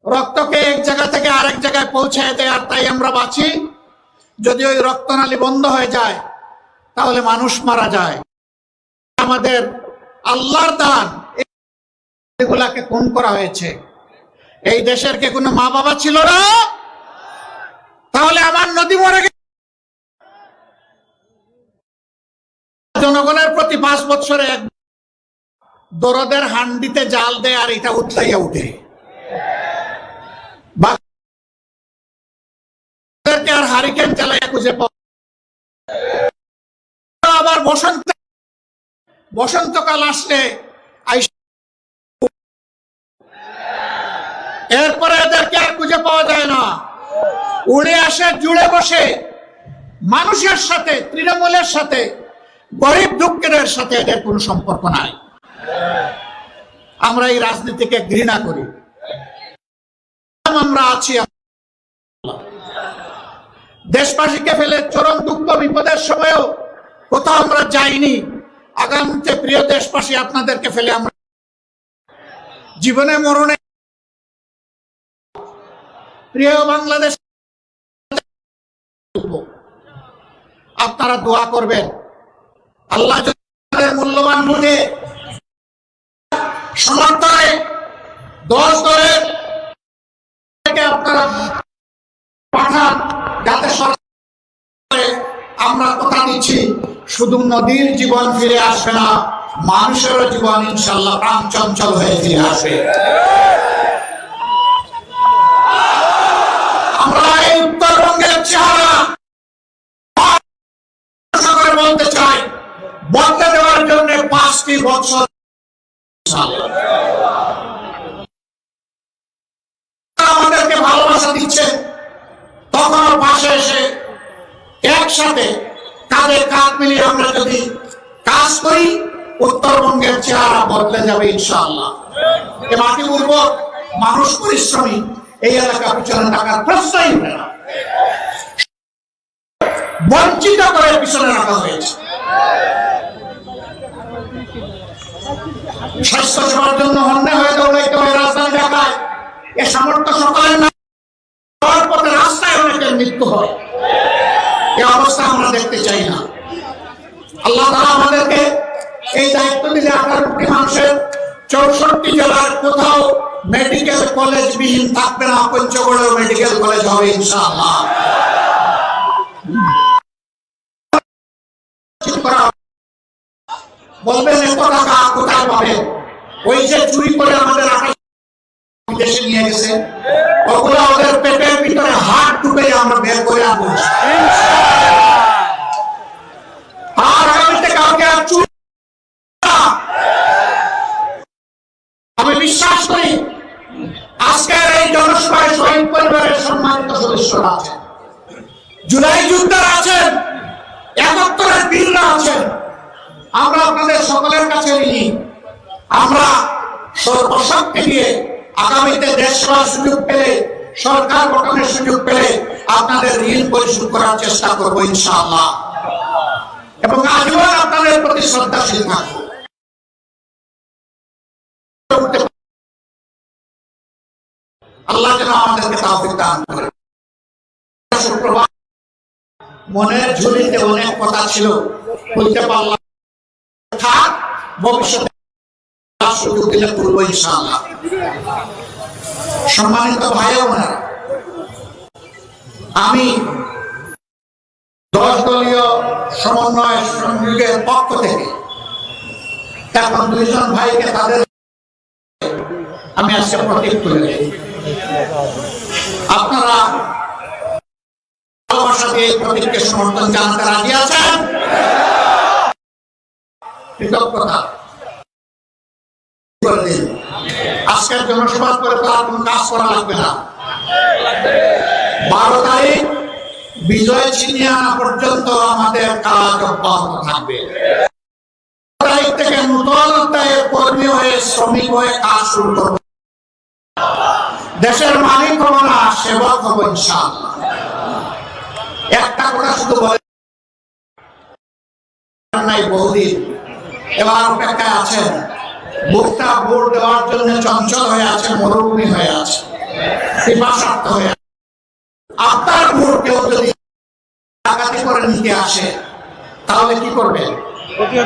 রক্তকে এক জায়গা থেকে আরেক জায়গায় পৌঁছায় দেয়, আর তাই আমরা বাঁচি। যদি ওই রক্তনালী বন্ধ হয়ে যায় তাহলে মানুষ মারা যায়। আমাদের আল্লাহর দান, এগুলাকে খুন করা হয়েছে। এই দেশের কে কোনো মা বাবা ছিল না? তাহলে আমার নদী মরে গেছে। জনগণের প্রতি 5 বছরে এক দরদের হান্ডিতে জাল দেয় আর এটা উঠলাইয়া উঠে। আর হারিকেন চালাইয়া খুঁজে আবার বসন্তকাল আসলে এরপরে এদেরকে আর খুঁজে পাওয়া যায় না। উড়ে আসে, জুড়ে বসে মানুষের সাথে, তৃণমূলের সাথে, গরিব দুঃখীদের সাথে এদের কোনো সম্পর্ক নাই। আমরা এই রাজনীতিকে ঘৃণা করি। আমরা আছি, দেশবাসীকে ফেলে চরম দুঃখ বিপদের সময়ও কোথাও আমরা যাইনি। আগামীতে প্রিয় দেশবাসী, আপনাদেরকে ফেলে আমরা জীবনে মরণে, প্রিয় বাংলাদেশ, আপনারা দোয়া করবেন। আল্লাহ যদি মূল্যবান বুঝে সমর্থনে 10 দলের আপনারা পাঠান, যাতে সরকারে আমরা কথা দিচ্ছি শুধু নদীর জীবন ফিরে আসবে না, মানুষেরও জীবন ইনশাআল্লাহ প্রাণ চঞ্চল হয়ে ফিরে আসবে। আমরা এই উত্তরবঙ্গের চেহারা বলতে চাই, বদলে দেওয়ার জন্য 5টি বছর আমাদেরকে ভালোবাসা দিচ্ছে, তখন পাশে এসে একসাথে কাঁধে কাঁধ মিলিয়ে আমরা যদি কাজ করি, উত্তরবঙ্গের চেহারা বদলে যাবে ইনশাআল্লাহ। এ মাটি উর্বর, মানুষ পরিশ্রমী, এই এলাকা পিছনে টাকার প্রশ্নই হবে না। বঞ্চিত করে পিছনে রাখা হয়েছে। স্বাস্থ্য সেবার জন্য হন্যে হয়ে দৌড়াইতে হয় রাজধানী ঢাকায়। এ সামর্থ্য সকালের না, পথে রাস্তায় অনেকের মৃত্যু হয়। এ অবস্থা আমরা দেখতে চাই না। আল্লাহ তাআলা আমাদেরকে এই দায়িত্ব দিলে 18 কোটি মানুষের 64 জেলার কোথাও মেডিকেল কলেজ বিহীন থাকবে না। পঞ্চগড়েও মেডিকেল কলেজ হবে ইনশাআল্লাহ। বলবেন এত টাকা কোথায় পাবে? ওই যে চুরি করে আমাদের দেশে নিয়ে গেছে, ওগুলো ওদের পেটের ভিতরে হাত ঢুকে আমরা বের করে আনবো। আর আগামীতে কাউকে আর চুরি, আমি বিশ্বাস করি আজকের এই জনসভায় শহীদ পরিবারের সম্মানিত সদস্যরা আছেন, জুলাই যোদ্ধারা আছেন, 71-এর বীররা আছেন। আমরা আপনাদের সকলের কাছে ঋণী। আমরা সর্বশক্তি দিয়ে আগামীতে দেশ সেবার সুযোগ পেলে, সরকার গঠনের সুযোগ পেলে আপনাদের ঋণ পরিশোধ করার চেষ্টা করবো ইনশাআল্লাহ, এবং আজীবন আপনাদের প্রতি শ্রদ্ধাশীল থাকবো। আল্লাহ যেন আমাদেরকে তাওফিক দান করেন। শুক্রবার মনের ঝুলিতে অনেক কথা ছিল, বলতে পারলাম, ভবিষ্যতে সুযোগ দিলে করবো ইনশাআল্লাহ। সম্মানিত ভাই ও বোনেরা, আমি 10 দলীয় সমন্বয় সংযোগের পক্ষ থেকে এখন 2 জন ভাইকে তাদের আমি আজকে প্রতীক তুলে দিই। আপনারা ভালোবাসা দিয়ে প্রতীককে সমর্থন জানাতে রাজি আছেন? কৃতজ্ঞতা করে দিন। আজকের জনসভা করে তো আর কোনো কাজ করা লাগবে না। 12 তারিখ বিজয় ছিনিয়ে আনা পর্যন্ত আমাদের কাজ অব্যাহত থাকবে। তারিখ থেকে নতুন অধ্যায়ের কর্মী হয়ে, শ্রমিক হয়ে কাজ শুরু করব। দেশের মালিক হব না, সেবক হব ইনশাআল্লাহ। একটা কথা শুধু বলে নাই, বহুদিন এবার অপেক্ষায় আছেন, বুকটা ভোট দেওয়ার জন্য চঞ্চল হয়ে আছে, মরুভূমি হয়ে আছে। বিপাশার্থ হয়ে আপনার ভোট কেউ যদি ডাকাতি করে নিতে আসে তাহলে কি করবেন? রুখে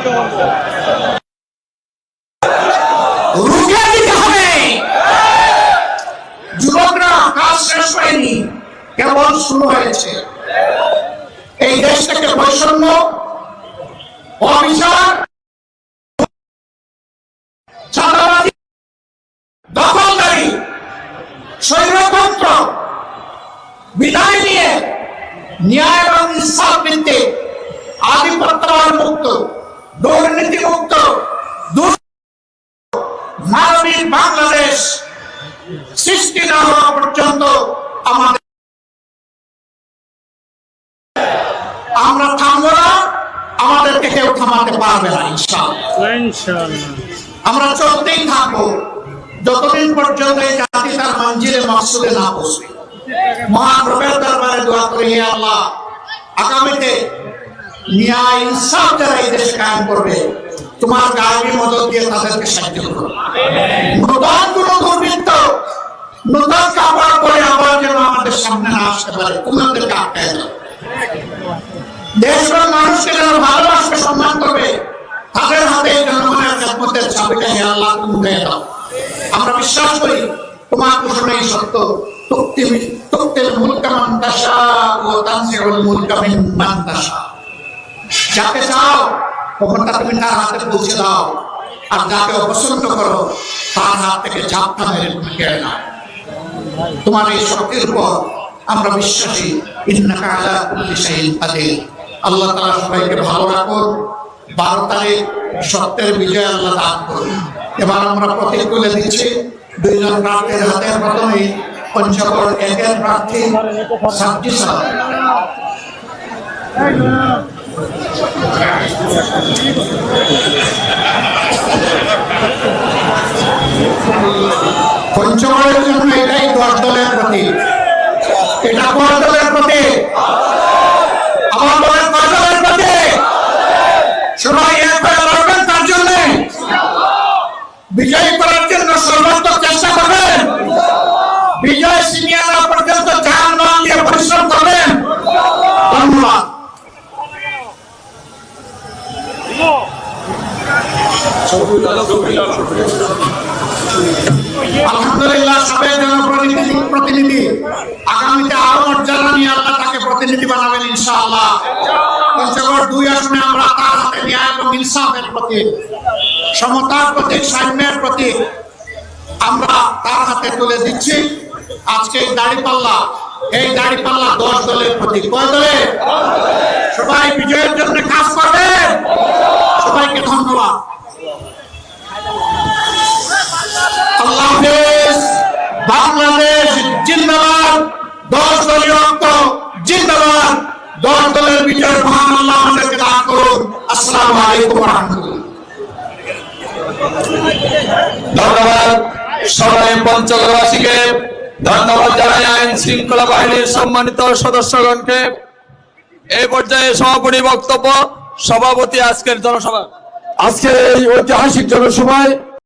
দিতে হবে। যুবকরা কাজ শেষ হয়নি, কেবল শুরু হয়েছে। এই দেশ থেকে বৈষম্য, অবিচার, চাঁদাবাজি, দখলদারি, স্বৈরতন্ত্র বিদায় নিয়ে ন্যায় এবং ইনসাফ ভিত্তিক আধিপত্যবাদ মুক্ত, দুর্নীতি মুক্ত, মানবিক বাংলাদেশ সৃষ্টি না হওয়া পর্যন্ত আমরা থামবো না, আমাদেরকে কেউ থামাতে পারবে না ইনশাআল্লাহ। আমরা চলতেই থাকবো যতদিন পর্যন্ত এই জাতি তার মঞ্জিলে মাকসুদে না পৌঁছবে। মহান রবের দরবারে দোয়া করি, হে আল্লাহ, আগামীতে ন্যায় ইনসাফ যারা এই দেশে কায়েম করবে, তোমার গায়েবী মদত দিয়ে তাদেরকে সাহায্য করো। নতুন কোন দুর্বৃত্ত নতুন কাপড় পরে আবার যেন আমাদের সামনে না আসতে পারে, তোমাদেরকে আটকায় দাও। দেশ এবং মানুষকে যেন ভালোবাসবে, সম্মান করবে, তাদের হাতে জনগণের খেদমতের চাবিটা হে আল্লাহ তুমি দিয়ে দাও। আমরা বিশ্বাস করি তোমার ঘোষণাই সত্য। তুক্তিল মুলকা মান তাশা ওয়া তানজিউল মুলকা মিম্মান তাশা। যাকে চাও ক্ষমতা তুমি তার হাতে পৌঁছে দাও, আর যাকে অপছন্দ করো তার হাত থেকে ঝাপটা মেরে তুমি কেড়ে নাও। তোমার এই শক্তির উপর আমরা বিশ্বাসী। ইন্নাকা আলা কুল্লি শাইইন কাদির। আল্লাহ তাআলা সবাইকে ভালো রাখুন। 12 তারিখ সত্যের বিজয় আল্লাহ দান করুন। এবার আমরা প্রতীক তুলে দিচ্ছি। 2 জন প্রার্থীর হাতের প্রথমেই পঞ্চগড় 1-এর প্রার্থী সাবজি সাহেব। পঞ্চগড়ের জন্য এটাই 10 দলের প্রতীক। এটা 10 দলের প্রতীক। আমার দলের 10 দলের প্রতীক। সবাই এক হয়ে লড়বেন তার জন্য, বিজয়ী করার জন্য সর্বাত্মক চেষ্টা করবেন। বিজয় ছিনিয়ে আনা পর্যন্ত জান মান দিয়ে পরিশ্রম করবেন। ধন্যবাদ। আলহামদুলিল্লাহ, সবাই জনপ্রতিনিধি আগামীতে আরো মর্যাদা নিয়ে আল্লাহ তাকে প্রতিনিধি বানাবেন ইনশাআল্লাহ। পঞ্চগড় 2 আসনে আমরা তার হাতে ন্যায় এবং ইনসাফের প্রতীক, সমতার প্রতীক, সাম্যের প্রতীক আমরা তার হাতে তুলে দিচ্ছি। আজকে এই দাঁড়িপাল্লা 10 দলের প্রতীক। কয় দলের? সবাই বিজয়ের জন্য কাজ করবে। সবাইকে ধন্যবাদ। আল্লাহ হাফেজ। বাংলাদেশ জিন্দাবাদ। 10 দলীয় ঐক্য জিন্দাবাদ। 10 দলের বিজয় মহান আল্লাহ আমাদেরকে দান করুন। আসসালামু আলাইকুম ওয়া রাহমাতুল্লাহ। ধন্যবাদ সবাই পঞ্চগড়বাসীকে, ধন্যবাদ জানাই আইন শৃঙ্খলা বাহিনীর সম্মানিত সদস্যগণকে। এই পর্যায়ে সভাপতি বক্তব্য, সভাপতি আজকের জনসভা। আজকের এই ঐতিহাসিক জনসভায়